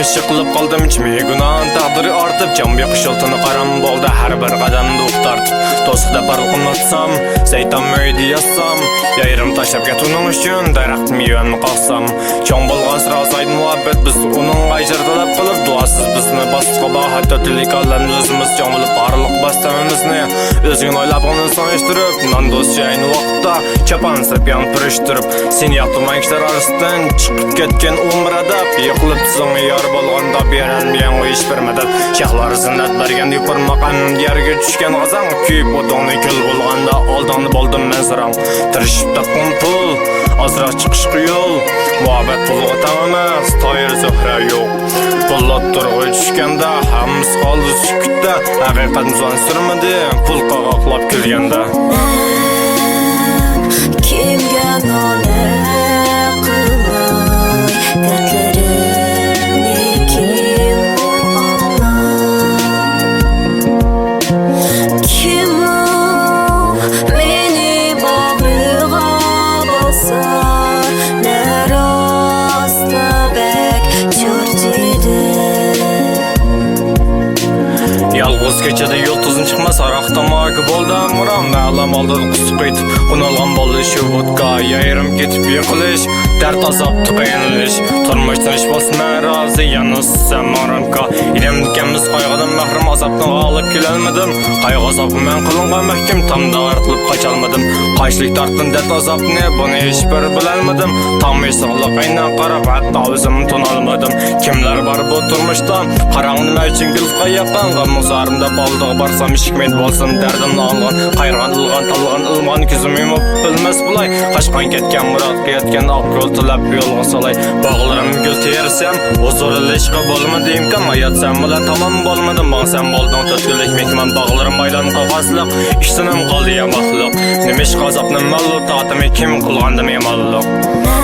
Nimish qilib qoldim ichmay gunoh taqdiri ortib jam yoqish yo'lini qaram bo'ldi har bir qadamda o'qtartib to'siqda parqunlatsam saytan meydi yassam yayrim tashlab ketuning uchun daraxt mevani qalsam cho'ng bo'lg'as ro'zayd muhabbet biz uning ajrdalab qilib duosiz bizni bosqiba hatto tilikalarni o'zimiz cho'ng bo'lib barliq bastamimizni o'zing o'ylab uni sonishtirib non do'st ayni vaqtda chapan sapyan purishtirib sen yoqtirmay kishilar orasidan chiqib ketgan umrada yiqilib tizimga yor bo'lganda beralmagan o ish bermadi shahlar zinnat bergan yupurmaqan yerga tushgan g'azan kuyib o'tongni kul bo'lganda oldingni bo'ldim men siram tirishib topgan pul ozroq chiqishga yo'l muhabbet pulga tamamas toyir zuhra yo'q pullar turg'ay tushganda hammamiz qoldi sukutda haqiqat muzon surmadi pul qoqoqlab kulganda kimga nola qilmay dardlarimni kim anglar kim meni bag'riga bosa ne rosta bek cho'rchidi yolg'iz kechada yulduzim chiqmas aroq tomogi bo'ldi muram ma'lum oldi qusqit unolgan bo'ldi shu vodka yayrim ketib yiqilish dard azob tuqayinlish turmushdan ish bo'lsin rozi yalnız sen maramka ilimkamiz qayg'udan mahrum azobdan g'olib kelolmadim qayg'u azobim men qilingan mahkum tamda artilib qocholmadim qashlik tortdim dard azobni buni hech bir bilolmadim tomay sog'liq aynan qarab hatto o'zimni tunolmadim kimlar bor bu turmushda qarang nima uchun gulga yaqin g'amzarimda boldiga borsam ishkmaydi bo'lsam dardimni olgan qayrg'an ilg'an talg'an ilmon ko'zim yumib bilmas bulay qashqan ketgan murodga yetgan oq yo'l tilab yo'lga solay bog'larim gul tersam huzurlashqa bo'lmadi imkon hayotsam bilan tamom bo'lmadim sen bo'lding to'tgulik mehmon bog'larim aylanib qog'ozliq ishtinim qoldi ya maxluq nima ish qazobni mallu tatimi kim qilgandim yamalluq